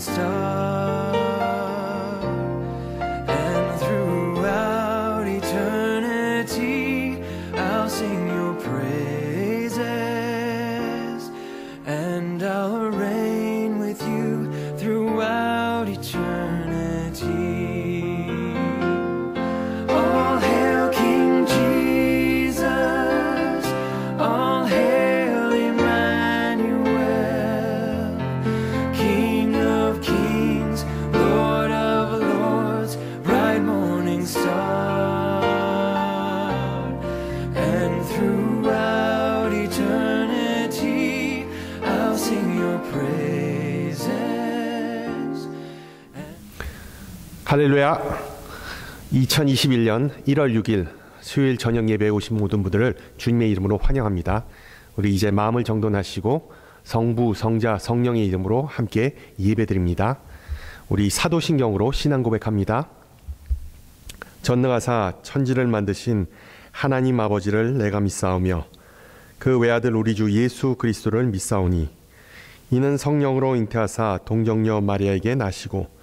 star, and throughout eternity I'll sing your praises, and I'll reign with you throughout eternity. All hail King Jesus, all hail Emmanuel, King of kings, Lord of lords, bright morning star, and throughout eternity I'll sing your praises. 할렐루야. 2021년 1월 6일 수요일 저녁 예배에 오신 모든 분들을 주님의 이름으로 환영합니다. 우리 이제 마음을 정돈하시고 성부, 성자, 성령의 이름으로 함께 예배드립니다. 우리 사도신경으로 신앙 고백합니다. 전능하사 천지를 만드신 하나님 아버지를 내가 믿사오며 그 외아들 우리 주 예수 그리스도를 믿사오니 이는 성령으로 잉태하사 동정녀 마리아에게 나시고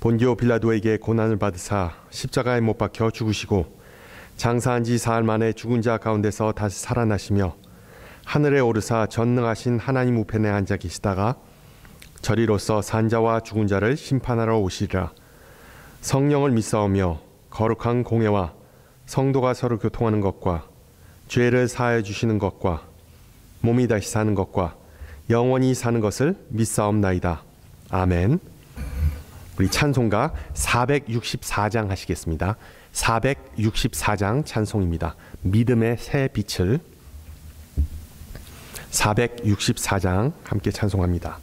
본디오 빌라도에게 고난을 받으사 십자가에 못 박혀 죽으시고 장사한 지 사흘 만에 죽은 자 가운데서 다시 살아나시며 하늘에 오르사 전능하신 하나님 우편에 앉아 계시다가 저리로서 산자와 죽은 자를 심판하러 오시리라. 성령을 믿사오며 거룩한 공회와 성도가 서로 교통하는 것과 죄를 사하여 주시는 것과 몸이 다시 사는 것과 영원히 사는 것을 믿사옵나이다. 아멘. 우리 찬송가 464장 하시겠습니다. 464장 찬송입니다. 믿음의 새 빛을. 464장 함께 찬송합니다.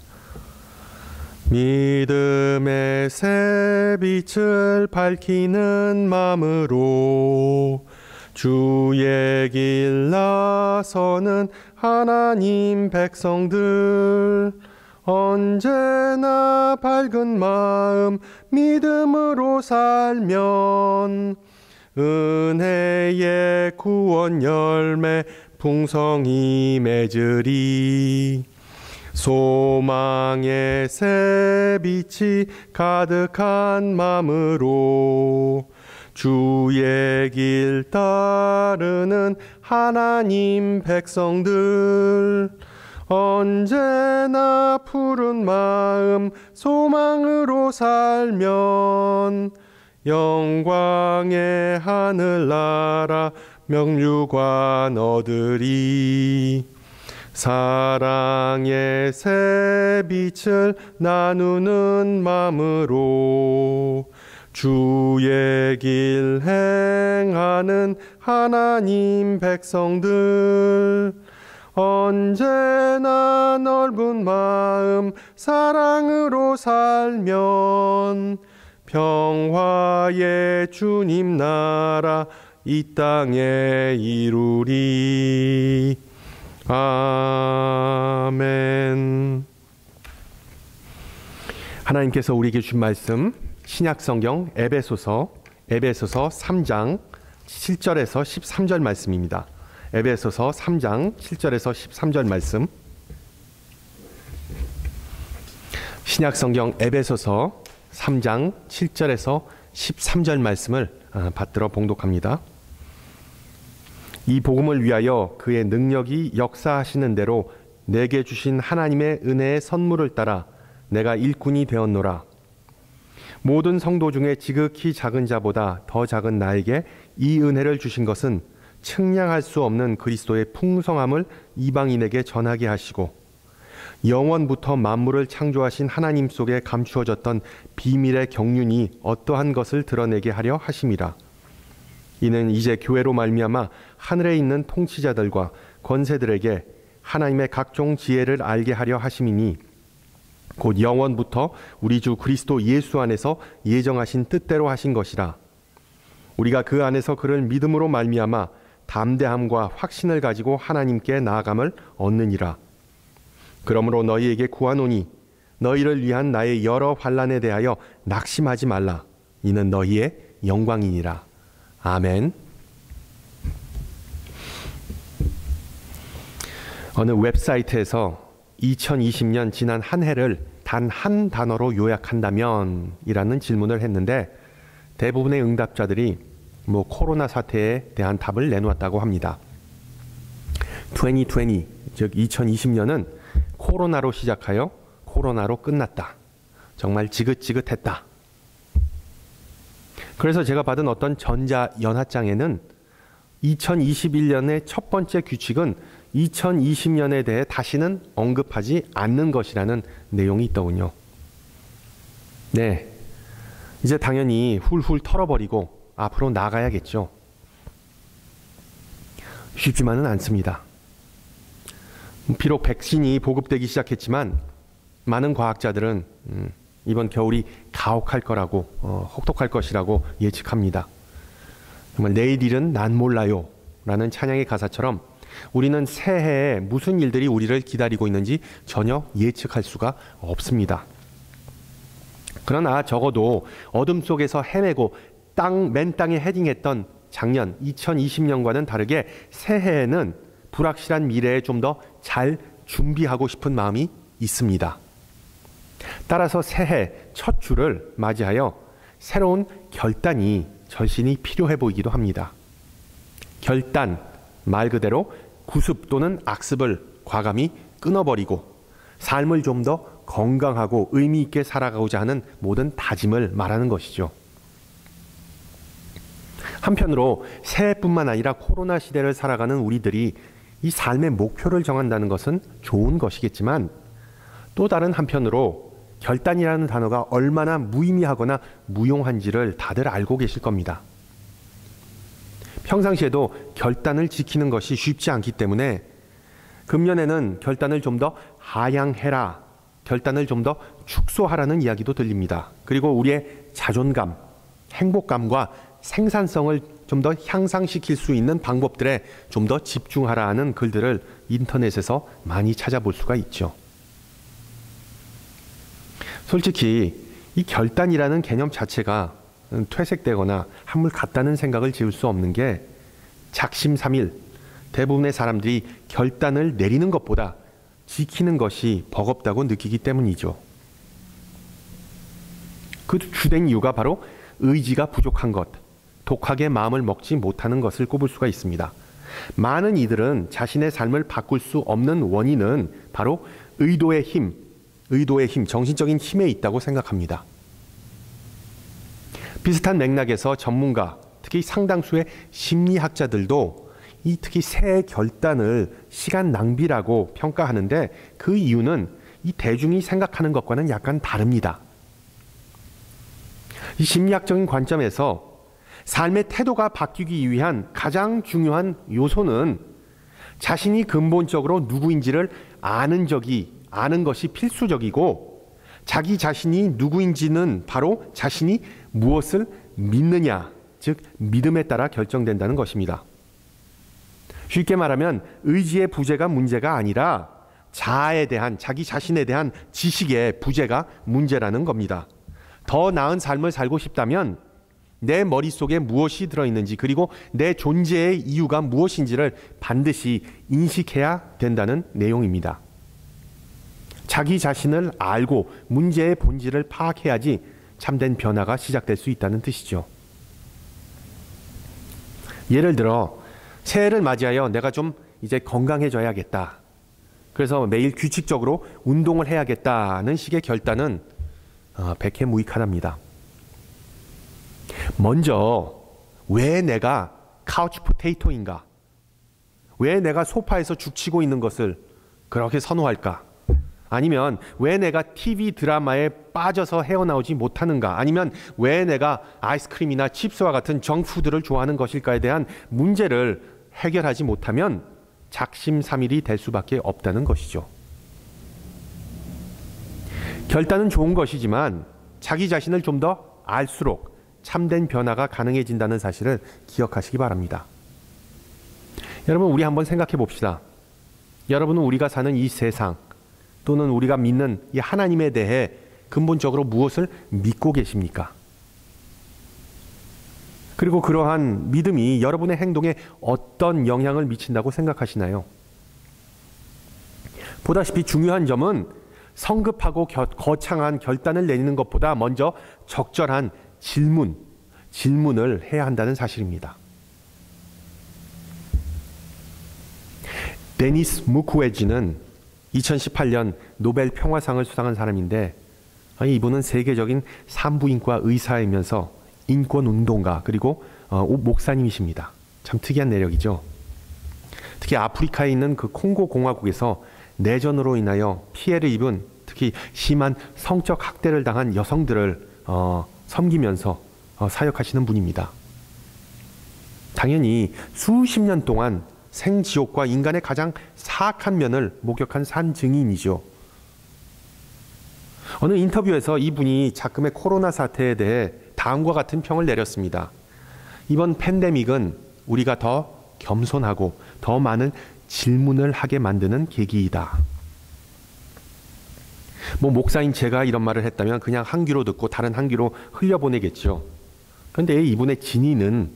믿음의 새 빛을 밝히는 마음으로 주의 길 나서는 하나님 백성들, 언제나 밝은 마음 믿음으로 살면 은혜의 구원 열매 풍성히 맺으리. 소망의 새 빛이 가득한 마음으로 주의 길 따르는 하나님 백성들, 언제나 푸른 마음 소망으로 살면 영광의 하늘나라 명류관 얻으리. 사랑의 새 빛을 나누는 마음으로 주의 길 행하는 하나님 백성들, 언제나 넓은 마음 사랑으로 살면 평화의 주님 나라 이 땅에 이루리. 아멘. 하나님께서 우리에게 주신 말씀 신약성경 에베소서 3장 7절에서 13절 말씀입니다. 에베소서 3장 7절에서 13절 말씀. 신약성경 에베소서 3장 7절에서 13절 말씀을 받들어 봉독합니다. 이 복음을 위하여 그의 능력이 역사하시는 대로 내게 주신 하나님의 은혜의 선물을 따라 내가 일꾼이 되었노라. 모든 성도 중에 지극히 작은 자보다 더 작은 나에게 이 은혜를 주신 것은 측량할 수 없는 그리스도의 풍성함을 이방인에게 전하게 하시고 영원부터 만물을 창조하신 하나님 속에 감추어졌던 비밀의 경륜이 어떠한 것을 드러내게 하려 하심이라. 이는 이제 교회로 말미암아 하늘에 있는 통치자들과 권세들에게 하나님의 각종 지혜를 알게 하려 하심이니 곧 영원부터 우리 주 그리스도 예수 안에서 예정하신 뜻대로 하신 것이라. 우리가 그 안에서 그를 믿음으로 말미암아 담대함과 확신을 가지고 하나님께 나아감을 얻느니라. 그러므로 너희에게 구하노니 너희를 위한 나의 여러 환난에 대하여 낙심하지 말라. 이는 너희의 영광이니라. 아멘. 어느 웹사이트에서 2020년 지난 한 해를 단 한 단어로 요약한다면? 이라는 질문을 했는데 대부분의 응답자들이 코로나 사태에 대한 답을 내놓았다고 합니다. 2020, 즉 2020년은 코로나로 시작하여 코로나로 끝났다. 정말 지긋지긋했다. 그래서 제가 받은 어떤 전자연합장에는 2021년의 첫 번째 규칙은 2020년에 대해 다시는 언급하지 않는 것이라는 내용이 있더군요. 네, 이제 당연히 훌훌 털어버리고 앞으로 나가야겠죠. 쉽지만은 않습니다. 비록 백신이 보급되기 시작했지만 많은 과학자들은 이번 겨울이 가혹할 거라고 혹독할 것이라고 예측합니다. 정말 내일 일은 난 몰라요 라는 찬양의 가사처럼 우리는 새해에 무슨 일들이 우리를 기다리고 있는지 전혀 예측할 수가 없습니다. 그러나 적어도 어둠 속에서 헤매고 맨 땅에 헤딩했던 작년 2020년과는 다르게 새해에는 불확실한 미래에 좀 더 잘 준비하고 싶은 마음이 있습니다. 따라서 새해 첫 주를 맞이하여 새로운 결단이 절실히 필요해 보이기도 합니다. 결단, 말 그대로 구습 또는 악습을 과감히 끊어버리고 삶을 좀 더 건강하고 의미 있게 살아가고자 하는 모든 다짐을 말하는 것이죠. 한편으로 새해뿐만 아니라 코로나 시대를 살아가는 우리들이 이 삶의 목표를 정한다는 것은 좋은 것이겠지만 또 다른 한편으로 결단이라는 단어가 얼마나 무의미하거나 무용한지를 다들 알고 계실 겁니다. 평상시에도 결단을 지키는 것이 쉽지 않기 때문에 금년에는 결단을 좀 더 하향해라, 결단을 좀 더 축소하라는 이야기도 들립니다. 그리고 우리의 자존감, 행복감과 생산성을 좀 더 향상시킬 수 있는 방법들에 좀 더 집중하라 하는 글들을 인터넷에서 많이 찾아볼 수가 있죠. 솔직히 이 결단이라는 개념 자체가 퇴색되거나 한물 같다는 생각을 지울 수 없는 게 작심삼일, 대부분의 사람들이 결단을 내리는 것보다 지키는 것이 버겁다고 느끼기 때문이죠. 그 주된 이유가 바로 의지가 부족한 것, 독하게 마음을 먹지 못하는 것을 꼽을 수가 있습니다. 많은 이들은 자신의 삶을 바꿀 수 없는 원인은 바로 의도의 힘, 정신적인 힘에 있다고 생각합니다. 비슷한 맥락에서 전문가, 특히 상당수의 심리학자들도 특히 새해 결단을 시간 낭비라고 평가하는데 그 이유는 이 대중이 생각하는 것과는 약간 다릅니다. 이 심리학적인 관점에서 삶의 태도가 바뀌기 위한 가장 중요한 요소는 자신이 근본적으로 누구인지를 아는 것이 필수적이고 자기 자신이 누구인지는 바로 자신이 무엇을 믿느냐, 즉 믿음에 따라 결정된다는 것입니다. 쉽게 말하면 의지의 부재가 문제가 아니라 자아에 대한, 자기 자신에 대한 지식의 부재가 문제라는 겁니다. 더 나은 삶을 살고 싶다면 내 머릿속에 무엇이 들어있는지 그리고 내 존재의 이유가 무엇인지를 반드시 인식해야 된다는 내용입니다. 자기 자신을 알고 문제의 본질을 파악해야지 참된 변화가 시작될 수 있다는 뜻이죠. 예를 들어 새해를 맞이하여 내가 좀 이제 건강해져야겠다. 그래서 매일 규칙적으로 운동을 해야겠다는 식의 결단은 백해무익하답니다. 먼저 왜 내가 카우치 포테이토인가? 왜 내가 소파에서 죽치고 있는 것을 그렇게 선호할까? 아니면 왜 내가 TV 드라마에 빠져서 헤어나오지 못하는가? 아니면 왜 내가 아이스크림이나 칩스와 같은 정푸드를 좋아하는 것일까에 대한 문제를 해결하지 못하면 작심삼일이 될 수밖에 없다는 것이죠. 결단은 좋은 것이지만 자기 자신을 좀 더 알수록 참된 변화가 가능해진다는 사실을 기억하시기 바랍니다. 여러분, 우리 한번 생각해 봅시다. 여러분은 우리가 사는 이 세상 또는 우리가 믿는 이 하나님에 대해 근본적으로 무엇을 믿고 계십니까? 그리고 그러한 믿음이 여러분의 행동에 어떤 영향을 미친다고 생각하시나요? 보다시피 중요한 점은 성급하고 거창한 결단을 내리는 것보다 먼저 적절한 질문을 해야 한다는 사실입니다. 데니스 무크웨지는 2018년 노벨 평화상을 수상한 사람인데, 이분은 세계적인 산부인과 의사이면서 인권운동가 그리고 목사님이십니다. 참 특이한 내력이죠. 특히 아프리카에 있는 그 콩고 공화국에서 내전으로 인하여 피해를 입은, 특히 심한 성적 학대를 당한 여성들을 섬기면서 사역하시는 분입니다. 당연히 수십 년 동안 생지옥과 인간의 가장 사악한 면을 목격한 산 증인이죠. 어느 인터뷰에서 이분이 작금의 코로나 사태에 대해 다음과 같은 평을 내렸습니다. 이번 팬데믹은 우리가 더 겸손하고 더 많은 질문을 하게 만드는 계기이다. 목사인 제가 이런 말을 했다면 그냥 한 귀로 듣고 다른 한 귀로 흘려보내겠죠. 그런데 이분의 진의는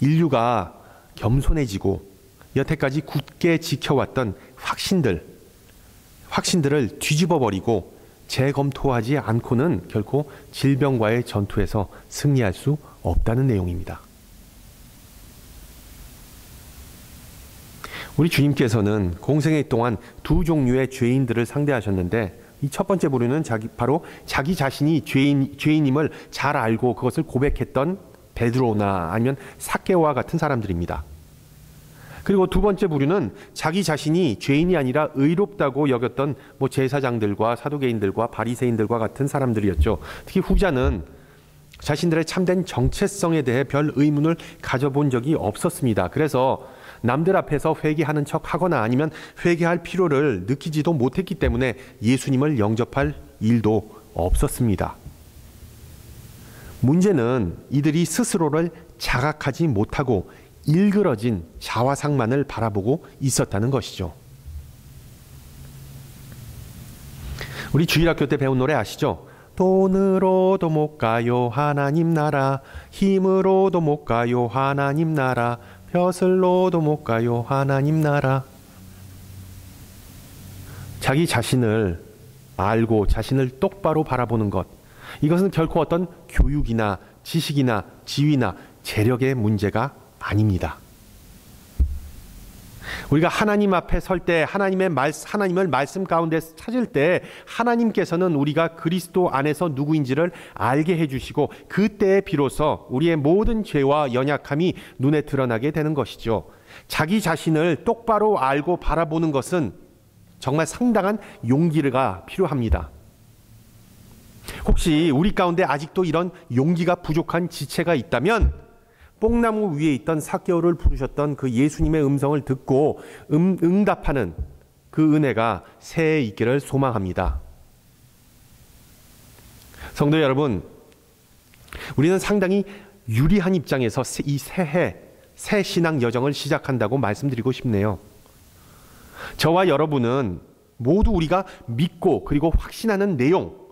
인류가 겸손해지고 여태까지 굳게 지켜왔던 확신들을 뒤집어버리고 재검토하지 않고는 결코 질병과의 전투에서 승리할 수 없다는 내용입니다. 우리 주님께서는 공생애 동안 두 종류의 죄인들을 상대하셨는데, 이 첫 번째 부류는 바로 자기 자신이 죄인임을 잘 알고 그것을 고백했던 베드로나 아니면 삭개오와 같은 사람들입니다. 그리고 두 번째 부류는 자기 자신이 죄인이 아니라 의롭다고 여겼던 제사장들과 사두개인들과 바리새인들과 같은 사람들이었죠. 특히 후자는 자신들의 참된 정체성에 대해 별 의문을 가져본 적이 없었습니다. 그래서 남들 앞에서 회개하는 척 하거나 아니면 회개할 필요를 느끼지도 못했기 때문에 예수님을 영접할 일도 없었습니다. 문제는 이들이 스스로를 자각하지 못하고 일그러진 자화상만을 바라보고 있었다는 것이죠. 우리 주일학교 때 배운 노래 아시죠? 돈으로도 못 가요 하나님 나라, 힘으로도 못 가요 하나님 나라, 벼슬로도 못 가요 하나님 나라. 자기 자신을 알고 자신을 똑바로 바라보는 것, 이것은 결코 어떤 교육이나 지식이나 지위나 재력의 문제가 아닙니다. 우리가 하나님 앞에 설 때 하나님을 말씀 가운데 찾을 때 하나님께서는 우리가 그리스도 안에서 누구인지를 알게 해주시고 그때에 비로소 우리의 모든 죄와 연약함이 눈에 드러나게 되는 것이죠. 자기 자신을 똑바로 알고 바라보는 것은 정말 상당한 용기가 필요합니다. 혹시 우리 가운데 아직도 이런 용기가 부족한 지체가 있다면 뽕나무 위에 있던 삭개오를 부르셨던 그 예수님의 음성을 듣고 응답하는 그 은혜가 새해 있기를 소망합니다. 성도 여러분, 우리는 상당히 유리한 입장에서 이 새 신앙 여정을 시작한다고 말씀드리고 싶네요. 저와 여러분은 모두 우리가 믿고 그리고 확신하는 내용,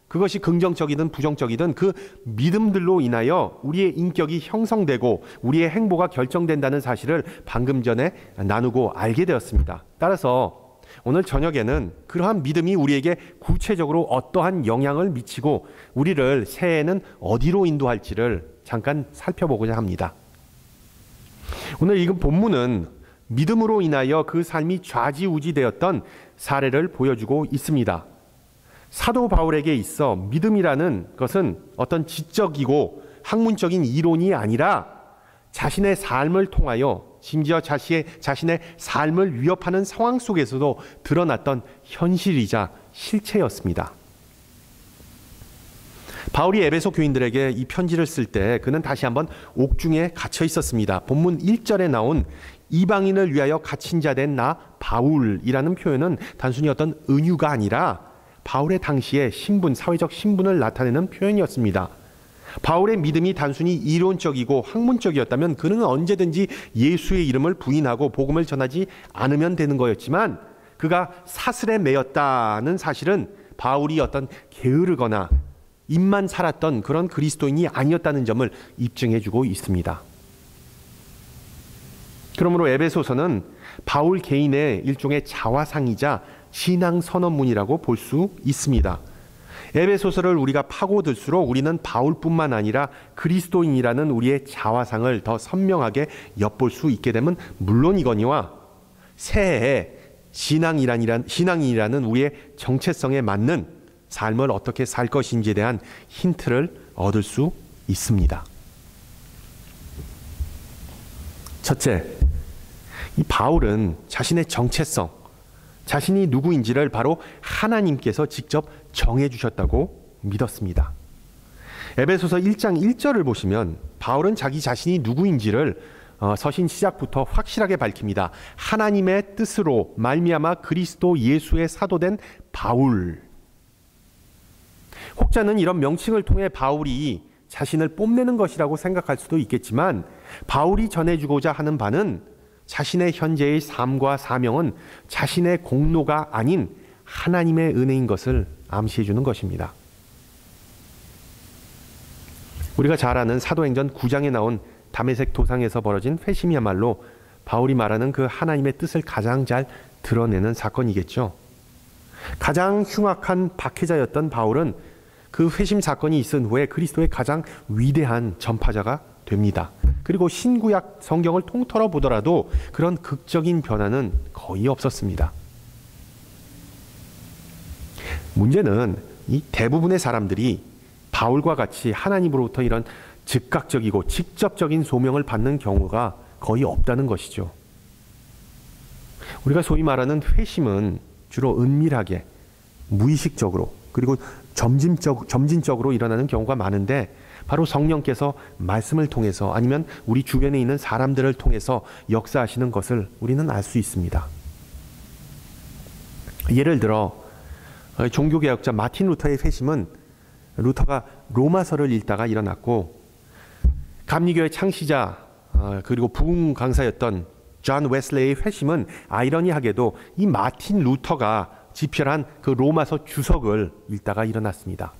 그것이 긍정적이든 부정적이든 그 믿음들로 인하여 우리의 인격이 형성되고 우리의 행보가 결정된다는 사실을 방금 전에 나누고 알게 되었습니다. 따라서 오늘 저녁에는 그러한 믿음이 우리에게 구체적으로 어떠한 영향을 미치고 우리를 새해에는 어디로 인도할지를 잠깐 살펴보고자 합니다. 오늘 읽은 본문은 믿음으로 인하여 그 삶이 좌지우지되었던 사례를 보여주고 있습니다. 사도 바울에게 있어 믿음이라는 것은 어떤 지적이고 학문적인 이론이 아니라 자신의 삶을 통하여 심지어 자신의 삶을 위협하는 상황 속에서도 드러났던 현실이자 실체였습니다. 바울이 에베소 교인들에게 이 편지를 쓸 때 그는 다시 한번 옥중에 갇혀 있었습니다. 본문 1절에 나온 이방인을 위하여 갇힌 자 된 나 바울이라는 표현은 단순히 어떤 은유가 아니라 바울의 당시의 신분, 사회적 신분을 나타내는 표현이었습니다. 바울의 믿음이 단순히 이론적이고 학문적이었다면 그는 언제든지 예수의 이름을 부인하고 복음을 전하지 않으면 되는 거였지만 그가 사슬에 매였다는 사실은 바울이 어떤 게으르거나 입만 살았던 그런 그리스도인이 아니었다는 점을 입증해주고 있습니다. 그러므로 에베소서는 바울 개인의 일종의 자화상이자 신앙 선언문이라고 볼 수 있습니다. 에베소서를 우리가 파고들수록 우리는 바울뿐만 아니라 그리스도인이라는 우리의 자화상을 더 선명하게 엿볼 수 있게 되면 물론이거니와 새해에 신앙인이라는 우리의 정체성에 맞는 삶을 어떻게 살 것인지에 대한 힌트를 얻을 수 있습니다. 첫째, 이 바울은 자신의 정체성, 자신이 누구인지를 바로 하나님께서 직접 정해주셨다고 믿었습니다. 에베소서 1장 1절을 보시면 바울은 자기 자신이 누구인지를 서신 시작부터 확실하게 밝힙니다. 하나님의 뜻으로 말미암아 그리스도 예수의 사도된 바울. 혹자는 이런 명칭을 통해 바울이 자신을 뽐내는 것이라고 생각할 수도 있겠지만 바울이 전해주고자 하는 바는 자신의 현재의 삶과 사명은 자신의 공로가 아닌 하나님의 은혜인 것을 암시해 주는 것입니다. 우리가 잘 아는 사도행전 9장에 나온 다메섹 도상에서 벌어진 회심이야말로 바울이 말하는 그 하나님의 뜻을 가장 잘 드러내는 사건이겠죠. 가장 흉악한 박해자였던 바울은 그 회심 사건이 있은 후에 그리스도의 가장 위대한 전파자가 됩니다. 그리고 신구약 성경을 통틀어 보더라도 그런 극적인 변화는 거의 없었습니다. 문제는 이 대부분의 사람들이 바울과 같이 하나님으로부터 이런 즉각적이고 직접적인 소명을 받는 경우가 거의 없다는 것이죠. 우리가 소위 말하는 회심은 주로 은밀하게, 무의식적으로, 그리고 점진적으로 일어나는 경우가 많은데 바로 성령께서 말씀을 통해서 아니면 우리 주변에 있는 사람들을 통해서 역사하시는 것을 우리는 알 수 있습니다. 예를 들어 종교개혁자 마틴 루터의 회심은 루터가 로마서를 읽다가 일어났고, 감리교의 창시자 그리고 부흥 강사였던 존 웨슬레이의 회심은 아이러니하게도 이 마틴 루터가 집필한 그 로마서 주석을 읽다가 일어났습니다.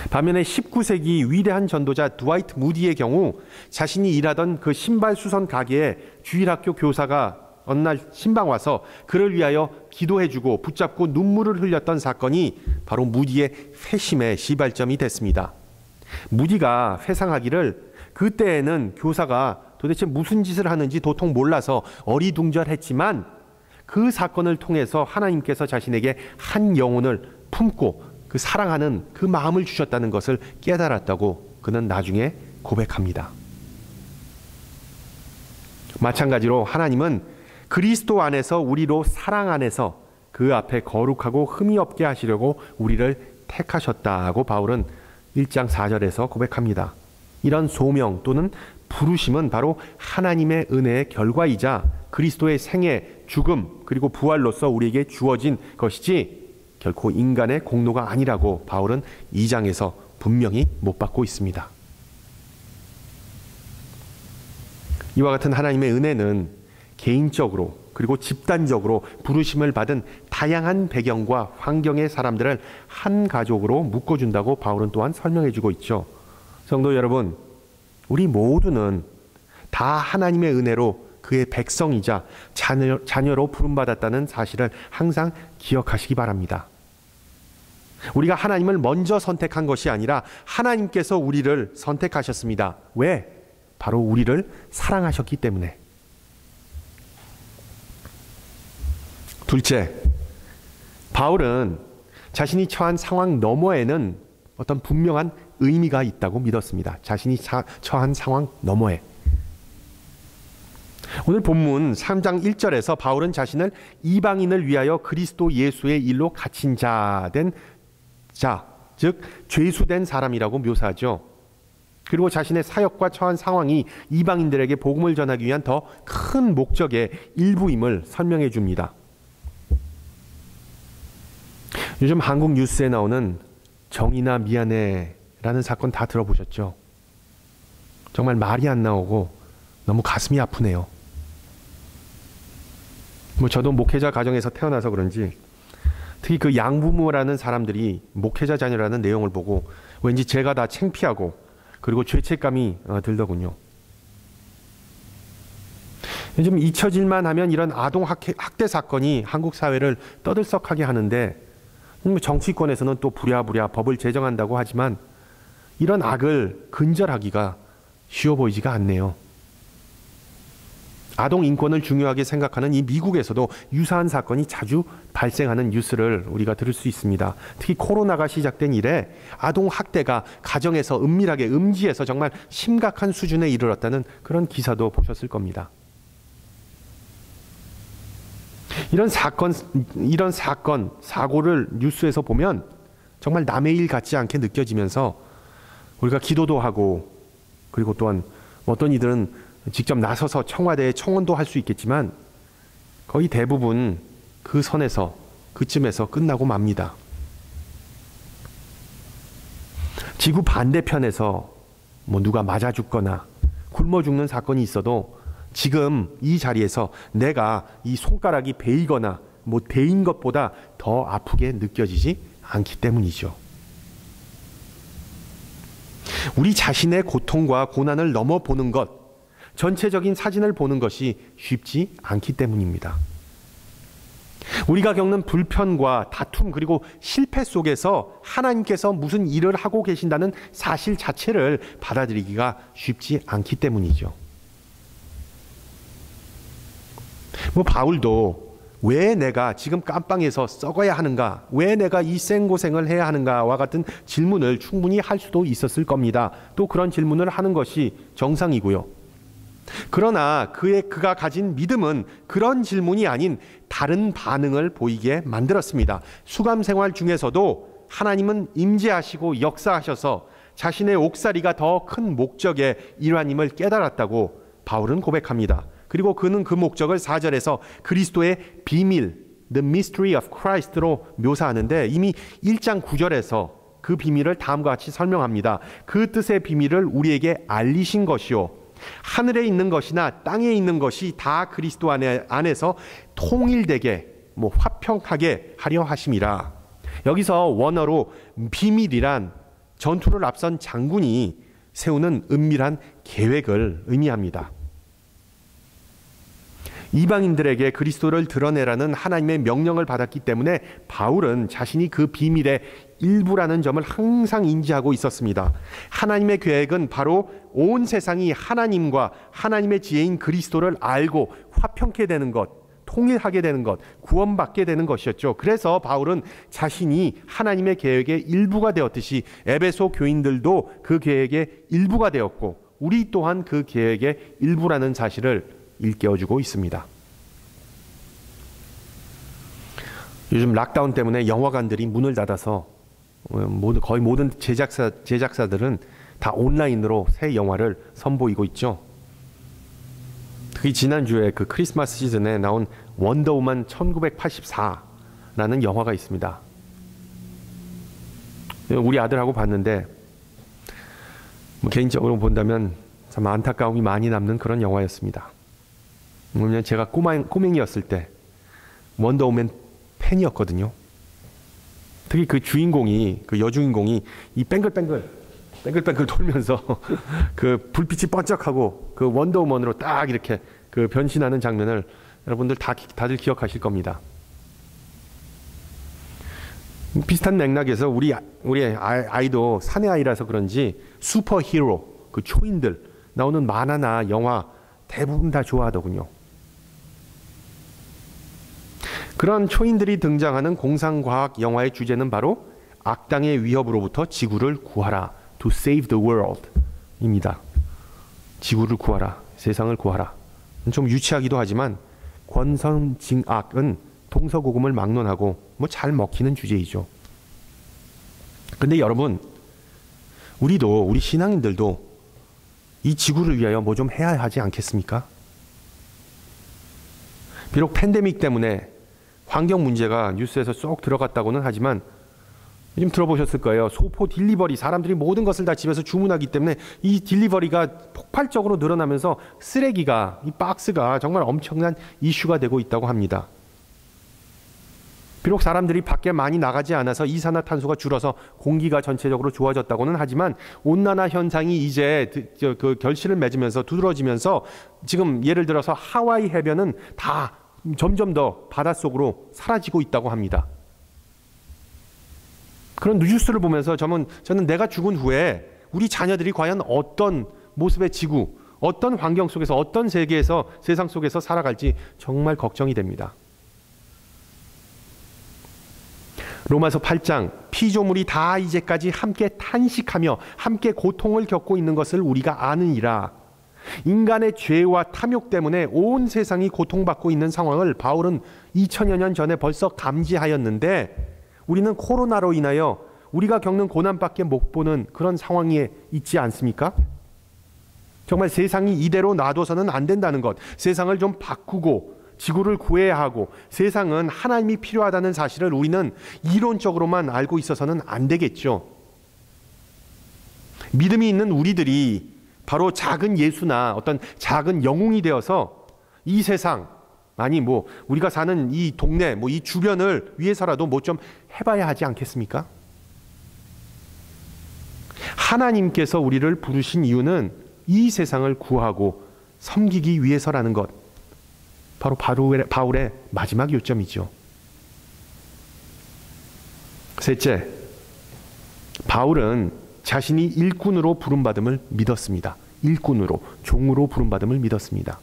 반면에 19세기 위대한 전도자 드와이트 무디의 경우 자신이 일하던 그 신발 수선 가게에 주일학교 교사가 어느 날 신방 와서 그를 위하여 기도해주고 붙잡고 눈물을 흘렸던 사건이 바로 무디의 회심의 시발점이 됐습니다. 무디가 회상하기를 그때에는 교사가 도대체 무슨 짓을 하는지 도통 몰라서 어리둥절했지만 그 사건을 통해서 하나님께서 자신에게 한 영혼을 품고 그 사랑하는 그 마음을 주셨다는 것을 깨달았다고 그는 나중에 고백합니다. 마찬가지로 하나님은 그리스도 안에서 우리로 사랑 안에서 그 앞에 거룩하고 흠이 없게 하시려고 우리를 택하셨다고 바울은 1장 4절에서 고백합니다. 이런 소명 또는 부르심은 바로 하나님의 은혜의 결과이자 그리스도의 생애, 죽음, 그리고 부활로서 우리에게 주어진 것이지 결코 인간의 공로가 아니라고 바울은 2장에서 분명히 못 받고 있습니다. 이와 같은 하나님의 은혜는 개인적으로 그리고 집단적으로 부르심을 받은 다양한 배경과 환경의 사람들을 한 가족으로 묶어준다고 바울은 또한 설명해주고 있죠. 성도 여러분, 우리 모두는 다 하나님의 은혜로 그의 백성이자 자녀로 부름받았다는 사실을 항상 기억하시기 바랍니다. 우리가 하나님을 먼저 선택한 것이 아니라 하나님께서 우리를 선택하셨습니다. 왜? 바로 우리를 사랑하셨기 때문에. 둘째, 바울은 자신이 처한 상황 너머에는 어떤 분명한 의미가 있다고 믿었습니다. 자신이 처한 상황 너머에. 오늘 본문 3장 1절에서 바울은 자신을 이방인을 위하여 그리스도 예수의 일로 갇힌 즉 죄수된 사람이라고 묘사하죠. 그리고 자신의 사역과 처한 상황이 이방인들에게 복음을 전하기 위한 더 큰 목적의 일부임을 설명해 줍니다. 요즘 한국 뉴스에 나오는 정의나 미안해 라는 사건 다 들어보셨죠? 정말 말이 안 나오고 너무 가슴이 아프네요. 저도 목회자 가정에서 태어나서 그런지 특히 그 양부모라는 사람들이 목회자 자녀라는 내용을 보고 왠지 제가 다 창피하고 그리고 죄책감이 들더군요. 좀 잊혀질만 하면 이런 아동 학대 사건이 한국 사회를 떠들썩하게 하는데, 정치권에서는 또 부랴부랴 법을 제정한다고 하지만 이런 악을 근절하기가 쉬워 보이지가 않네요. 아동 인권을 중요하게 생각하는 이 미국에서도 유사한 사건이 자주 발생하는 뉴스를 우리가 들을 수 있습니다. 특히 코로나가 시작된 이래 아동 학대가 가정에서 은밀하게 음지에서 정말 심각한 수준에 이르렀다는 그런 기사도 보셨을 겁니다. 이런 사건, 사고를 뉴스에서 보면 정말 남의 일 같지 않게 느껴지면서 우리가 기도도 하고, 그리고 또한 어떤 이들은 직접 나서서 청와대에 청원도 할 수 있겠지만 거의 대부분 그 선에서, 그쯤에서 끝나고 맙니다. 지구 반대편에서 누가 맞아 죽거나 굶어 죽는 사건이 있어도 지금 이 자리에서 내가 이 손가락이 베이거나 베인 것보다 더 아프게 느껴지지 않기 때문이죠. 우리 자신의 고통과 고난을 넘어보는 것, 전체적인 사진을 보는 것이 쉽지 않기 때문입니다. 우리가 겪는 불편과 다툼, 그리고 실패 속에서 하나님께서 무슨 일을 하고 계신다는 사실 자체를 받아들이기가 쉽지 않기 때문이죠. 바울도 왜 내가 지금 깜빵에서 썩어야 하는가, 왜 내가 이 생고생을 해야 하는가와 같은 질문을 충분히 할 수도 있었을 겁니다. 또 그런 질문을 하는 것이 정상이고요. 그러나 그가 가진 믿음은 그런 질문이 아닌 다른 반응을 보이게 만들었습니다. 수감 생활 중에서도 하나님은 임재하시고 역사하셔서 자신의 옥살이가 더 큰 목적의 일환임을 깨달았다고 바울은 고백합니다. 그리고 그는 그 목적을 4절에서 그리스도의 비밀, The Mystery of Christ로 묘사하는데, 이미 1장 9절에서 그 비밀을 다음과 같이 설명합니다. 그 뜻의 비밀을 우리에게 알리신 것이요, 하늘에 있는 것이나 땅에 있는 것이 다 그리스도 안에서 통일되게 화평하게 하려 하심이라. 여기서 원어로 비밀이란 전투를 앞선 장군이 세우는 은밀한 계획을 의미합니다. 이방인들에게 그리스도를 드러내라는 하나님의 명령을 받았기 때문에 바울은 자신이 그 비밀의 일부라는 점을 항상 인지하고 있었습니다. 하나님의 계획은 바로 온 세상이 하나님과 하나님의 지혜인 그리스도를 알고 화평케 되는 것, 통일하게 되는 것, 구원받게 되는 것이었죠. 그래서 바울은 자신이 하나님의 계획의 일부가 되었듯이 에베소 교인들도 그 계획의 일부가 되었고, 우리 또한 그 계획의 일부라는 사실을 일깨워주고 있습니다. 요즘 락다운 때문에 영화관들이 문을 닫아서 거의 모든 제작사들은 다 온라인으로 새 영화를 선보이고 있죠. 특히 지난주에 그 크리스마스 시즌에 나온 원더우먼 1984라는 영화가 있습니다. 우리 아들하고 봤는데 개인적으로 본다면 참 안타까움이 많이 남는 그런 영화였습니다. 왜냐면 제가 꼬맹이였을 때 원더우먼 팬이었거든요. 특히 그 주인공이, 그 여주인공이 이 뱅글뱅글 돌면서 그 불빛이 번쩍하고 그 원더우먼으로 딱 이렇게 그 변신하는 장면을 여러분들 다들 기억하실 겁니다. 비슷한 맥락에서 우리 아이도 사내 아이라서 그런지 슈퍼히어로, 그 초인들 나오는 만화나 영화 대부분 다 좋아하더군요. 그런 초인들이 등장하는 공상과학 영화의 주제는 바로 악당의 위협으로부터 지구를 구하라, to save the world 입니다. 지구를 구하라, 세상을 구하라. 좀 유치하기도 하지만 권선징악은 동서고금을 막론하고 잘 먹히는 주제이죠. 근데 여러분, 우리 신앙인들도 이 지구를 위하여 뭐 좀 해야 하지 않겠습니까? 비록 팬데믹 때문에 환경 문제가 뉴스에서 쏙 들어갔다고는 하지만 요즘 들어보셨을 거예요. 소포 딜리버리, 사람들이 모든 것을 다 집에서 주문하기 때문에 이 딜리버리가 폭발적으로 늘어나면서 이 박스가 정말 엄청난 이슈가 되고 있다고 합니다. 비록 사람들이 밖에 많이 나가지 않아서 이산화탄소가 줄어서 공기가 전체적으로 좋아졌다고는 하지만 온난화 현상이 이제 그 결실을 맺으면서 두드러지면서 지금 예를 들어서 하와이 해변은 다 점점 더 바닷속으로 사라지고 있다고 합니다. 그런 뉴스를 보면서 저는 내가 죽은 후에 우리 자녀들이 과연 어떤 모습의 지구, 어떤 환경 속에서, 어떤 세상 속에서 살아갈지 정말 걱정이 됩니다. 로마서 8장, 피조물이 다 이제까지 함께 탄식하며 함께 고통을 겪고 있는 것을 우리가 아느니라. 인간의 죄와 탐욕 때문에 온 세상이 고통받고 있는 상황을 바울은 2000여 년 전에 벌써 감지하였는데 우리는 코로나로 인하여 우리가 겪는 고난밖에 못 보는 그런 상황에 있지 않습니까? 정말 세상이 이대로 놔둬서는 안 된다는 것, 세상을 좀 바꾸고 지구를 구해야 하고 세상은 하나님이 필요하다는 사실을 우리는 이론적으로만 알고 있어서는 안 되겠죠. 믿음이 있는 우리들이 바로 작은 예수나 어떤 작은 영웅이 되어서 이 세상, 아니 우리가 사는 이 동네, 이 주변을 위해서라도 좀 해봐야 하지 않겠습니까? 하나님께서 우리를 부르신 이유는 이 세상을 구하고 섬기기 위해서라는 것, 바로 바울의 마지막 요점이죠. 셋째, 바울은 자신이 일꾼으로 부름받음을 믿었습니다. 일꾼으로, 종으로 부름받음을 믿었습니다.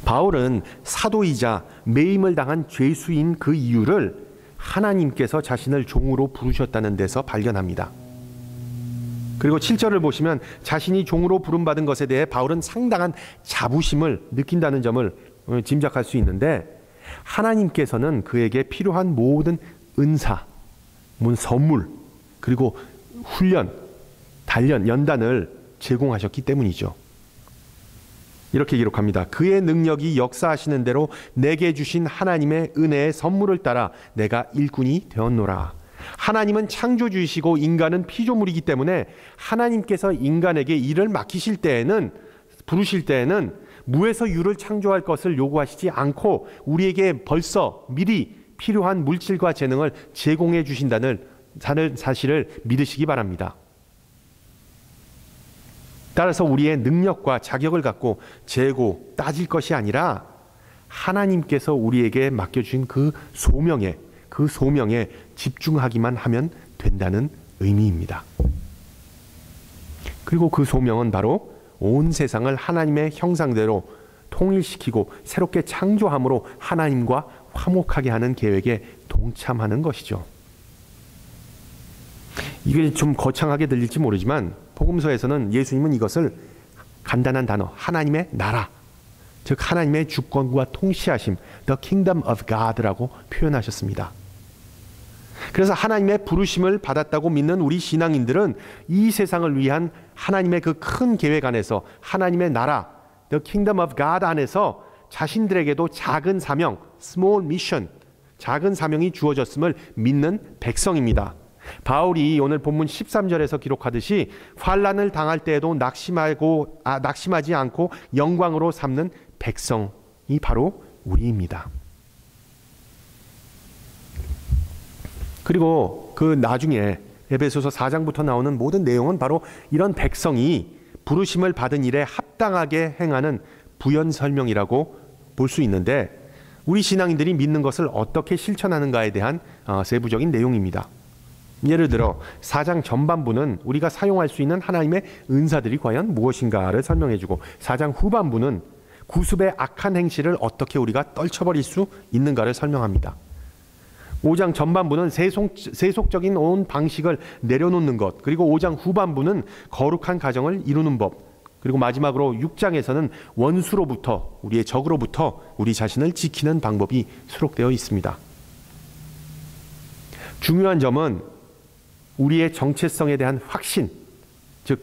바울은 사도이자 매임을 당한 죄수인 그 이유를 하나님께서 자신을 종으로 부르셨다는 데서 발견합니다. 그리고 7절을 보시면 자신이 종으로 부름받은 것에 대해 바울은 상당한 자부심을 느낀다는 점을 짐작할 수 있는데 하나님께서는 그에게 필요한 모든 은사, 선물, 그리고 훈련, 단련, 연단을 제공하셨기 때문이죠. 이렇게 기록합니다. 그의 능력이 역사하시는 대로 내게 주신 하나님의 은혜의 선물을 따라 내가 일꾼이 되었노라. 하나님은 창조주이시고 인간은 피조물이기 때문에 하나님께서 인간에게 일을 맡기실 때에는, 부르실 때에는 무에서 유를 창조할 것을 요구하시지 않고 우리에게 벌써 미리 필요한 물질과 재능을 제공해 주신다는 사실을 믿으시기 바랍니다. 따라서 우리의 능력과 자격을 갖고 재고 따질 것이 아니라 하나님께서 우리에게 맡겨주신 그 소명에 집중하기만 하면 된다는 의미입니다. 그리고 그 소명은 바로 온 세상을 하나님의 형상대로 통일시키고 새롭게 창조함으로 하나님과 화목하게 하는 계획에 동참하는 것이죠. 이게 좀 거창하게 들릴지 모르지만 복음서에서는 예수님은 이것을 간단한 단어, 하나님의 나라, 즉 하나님의 주권과 통치하심, The Kingdom of God라고 표현하셨습니다. 그래서 하나님의 부르심을 받았다고 믿는 우리 신앙인들은 이 세상을 위한 하나님의 그 큰 계획 안에서, 하나님의 나라, The Kingdom of God 안에서 자신들에게도 작은 사명, Small Mission, 작은 사명이 주어졌음을 믿는 백성입니다. 바울이 오늘 본문 13절에서 기록하듯이 환난을 당할 때에도 낙심하지 않고 영광으로 삼는 백성이 바로 우리입니다. 그리고 그 나중에 에베소서 4장부터 나오는 모든 내용은 바로 이런 백성이 부르심을 받은 일에 합당하게 행하는 부연 설명이라고 볼 수 있는데 우리 신앙인들이 믿는 것을 어떻게 실천하는가에 대한 세부적인 내용입니다. 예를 들어 4장 전반부는 우리가 사용할 수 있는 하나님의 은사들이 과연 무엇인가를 설명해주고 4장 후반부는 구습의 악한 행실을 어떻게 우리가 떨쳐버릴 수 있는가를 설명합니다. 5장 전반부는 세속적인 온 방식을 내려놓는 것, 그리고 5장 후반부는 거룩한 가정을 이루는 법, 그리고 마지막으로 6장에서는 원수로부터, 우리의 적으로부터 우리 자신을 지키는 방법이 수록되어 있습니다. 중요한 점은 우리의 정체성에 대한 확신, 즉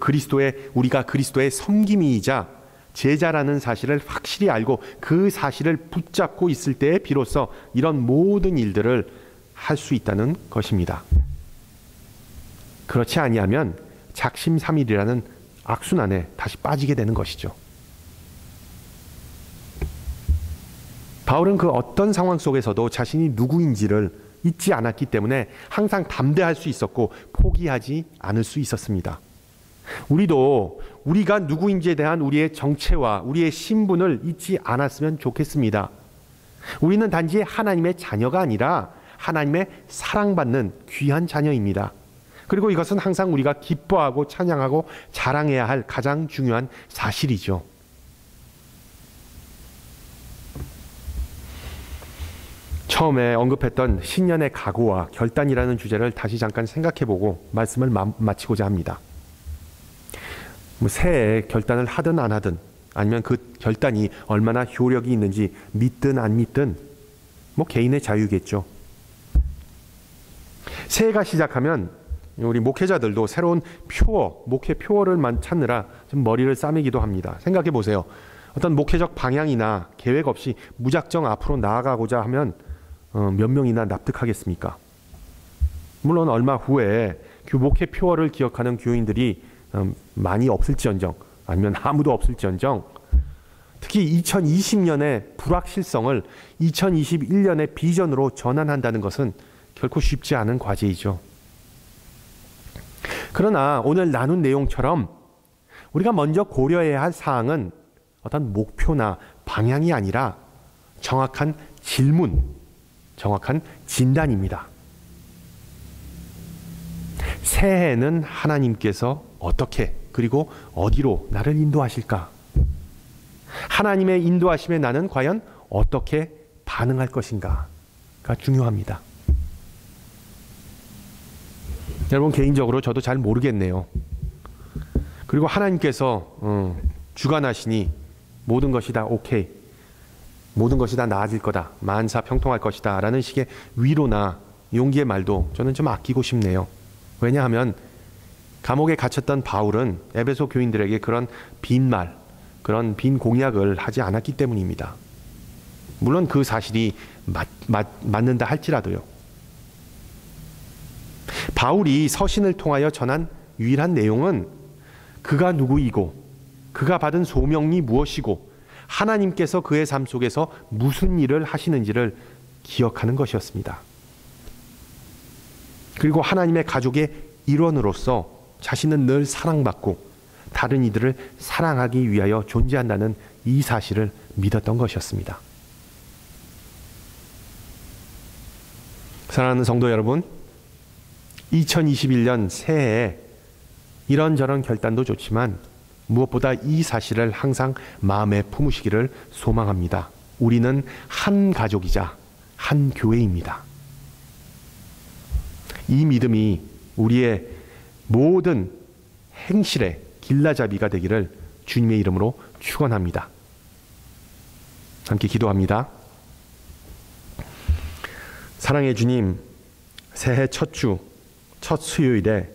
우리가 그리스도의 섬김이이자 제자라는 사실을 확실히 알고 그 사실을 붙잡고 있을 때에 비로소 이런 모든 일들을 할 수 있다는 것입니다. 그렇지 아니하면 작심삼일이라는 악순환에 다시 빠지게 되는 것이죠. 바울은 그 어떤 상황 속에서도 자신이 누구인지를 잊지 않았기 때문에 항상 담대할 수 있었고 포기하지 않을 수 있었습니다. 우리도 우리가 누구인지에 대한 우리의 정체와 우리의 신분을 잊지 않았으면 좋겠습니다. 우리는 단지 하나님의 자녀가 아니라 하나님의 사랑받는 귀한 자녀입니다. 그리고 이것은 항상 우리가 기뻐하고 찬양하고 자랑해야 할 가장 중요한 사실이죠. 처음에 언급했던 신년의 각오와 결단이라는 주제를 다시 잠깐 생각해보고 말씀을 마치고자 합니다. 새해에 결단을 하든 안 하든 아니면 그 결단이 얼마나 효력이 있는지 믿든 안 믿든 개인의 자유겠죠. 새해가 시작하면 우리 목회자들도 새로운 목회 표어를 찾느라 좀 머리를 싸매기도 합니다. 생각해 보세요. 어떤 목회적 방향이나 계획 없이 무작정 앞으로 나아가고자 하면 몇 명이나 납득하겠습니까? 물론 얼마 후에 그 목회 표어를 기억하는 교인들이 많이 없을지언정 아니면 아무도 없을지언정 특히 2020년의 불확실성을 2021년의 비전으로 전환한다는 것은 결코 쉽지 않은 과제이죠. 그러나 오늘 나눈 내용처럼 우리가 먼저 고려해야 할 사항은 어떤 목표나 방향이 아니라 정확한 질문, 정확한 진단입니다. 새해에는 하나님께서 어떻게 그리고 어디로 나를 인도하실까? 하나님의 인도하심에 나는 과연 어떻게 반응할 것인가가 중요합니다. 여러분, 개인적으로 저도 잘 모르겠네요. 그리고 하나님께서 주관하시니 모든 것이 다 오케이, 모든 것이 다 나아질 거다, 만사 평통할 것이다 라는 식의 위로나 용기의 말도 저는 좀 아끼고 싶네요. 왜냐하면 감옥에 갇혔던 바울은 에베소 교인들에게 그런 빈말, 그런 빈 공약을 하지 않았기 때문입니다. 물론 그 사실이 맞는다 할지라도요. 바울이 서신을 통하여 전한 유일한 내용은 그가 누구이고 그가 받은 소명이 무엇이고 하나님께서 그의 삶 속에서 무슨 일을 하시는지를 기억하는 것이었습니다. 그리고 하나님의 가족의 일원으로서 자신은 늘 사랑받고 다른 이들을 사랑하기 위하여 존재한다는 이 사실을 믿었던 것이었습니다. 사랑하는 성도 여러분, 2021년 새해에 이런저런 결단도 좋지만 무엇보다 이 사실을 항상 마음에 품으시기를 소망합니다. 우리는 한 가족이자 한 교회입니다. 이 믿음이 우리의 모든 행실의 길라잡이가 되기를 주님의 이름으로 축원합니다. 함께 기도합니다. 사랑의 주님, 새해 첫 주, 첫 수요일에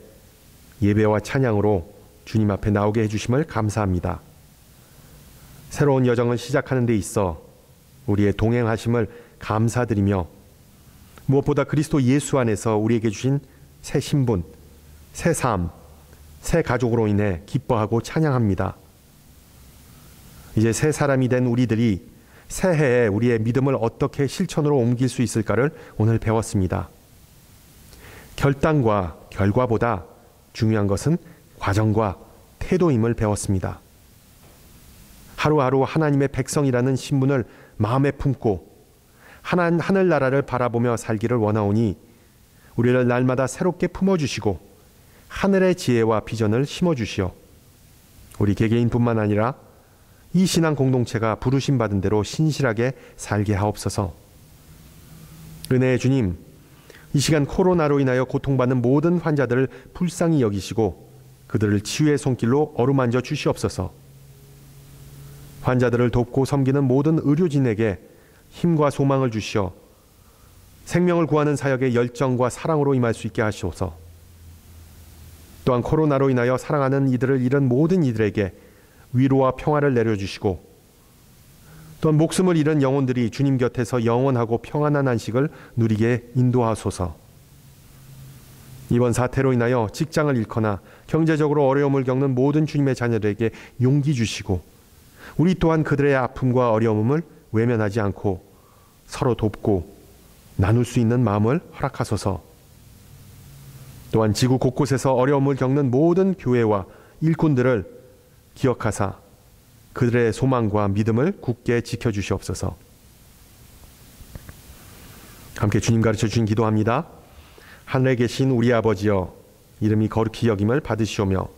예배와 찬양으로 주님 앞에 나오게 해주심을 감사합니다. 새로운 여정을 시작하는 데 있어 우리의 동행하심을 감사드리며 무엇보다 그리스도 예수 안에서 우리에게 주신 새 신분, 새 삶, 새 가족으로 인해 기뻐하고 찬양합니다. 이제 새 사람이 된 우리들이 새해에 우리의 믿음을 어떻게 실천으로 옮길 수 있을까를 오늘 배웠습니다. 결단과 결과보다 중요한 것은 과정과 태도임을 배웠습니다. 하루하루 하나님의 백성이라는 신분을 마음에 품고 하늘나라를 바라보며 살기를 원하오니 우리를 날마다 새롭게 품어주시고 하늘의 지혜와 비전을 심어주시어 우리 개개인뿐만 아니라 이 신앙 공동체가 부르심 받은 대로 신실하게 살게 하옵소서. 은혜의 주님, 이 시간 코로나로 인하여 고통받는 모든 환자들을 불쌍히 여기시고 그들을 치유의 손길로 어루만져 주시옵소서. 환자들을 돕고 섬기는 모든 의료진에게 힘과 소망을 주시어 생명을 구하는 사역에 열정과 사랑으로 임할 수 있게 하시옵소서. 또한 코로나로 인하여 사랑하는 이들을 잃은 모든 이들에게 위로와 평화를 내려주시고 또한 목숨을 잃은 영혼들이 주님 곁에서 영원하고 평안한 안식을 누리게 인도하소서. 이번 사태로 인하여 직장을 잃거나 경제적으로 어려움을 겪는 모든 주님의 자녀들에게 용기 주시고 우리 또한 그들의 아픔과 어려움을 외면하지 않고 서로 돕고 나눌 수 있는 마음을 허락하소서. 또한 지구 곳곳에서 어려움을 겪는 모든 교회와 일꾼들을 기억하사 그들의 소망과 믿음을 굳게 지켜주시옵소서. 함께 주님 가르쳐 주신 기도합니다. 하늘에 계신 우리 아버지여, 이름이 거룩히 여김을 받으시오며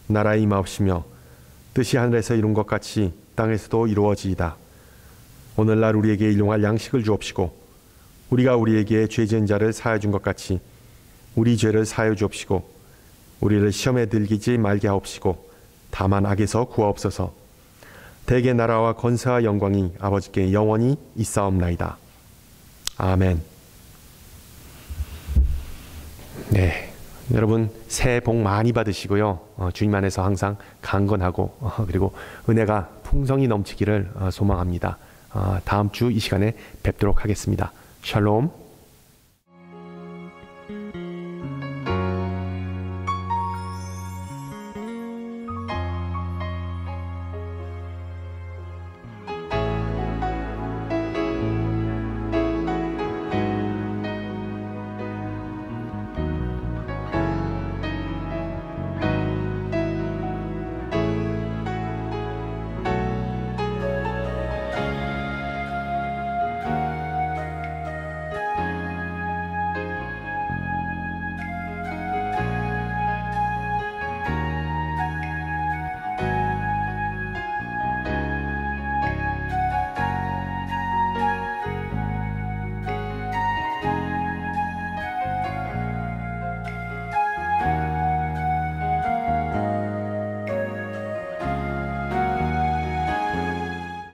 나라에 임하옵시며 뜻이 하늘에서 이룬 것 같이 땅에서도 이루어지이다. 오늘날 우리에게 일용할 양식을 주옵시고 우리가 우리에게 죄 지은 자를 사하여 준 것 같이 우리 죄를 사하여 주옵시고 우리를 시험에 들기지 말게 하옵시고 다만 악에서 구하옵소서. 대개 나라와 권세와 영광이 아버지께 영원히 있사옵나이다. 아멘. 네, 여러분 새해 복 많이 받으시고요. 주님 안에서 항상 강건하고 그리고 은혜가 풍성히 넘치기를 소망합니다. 다음 주 이 시간에 뵙도록 하겠습니다. 샬롬.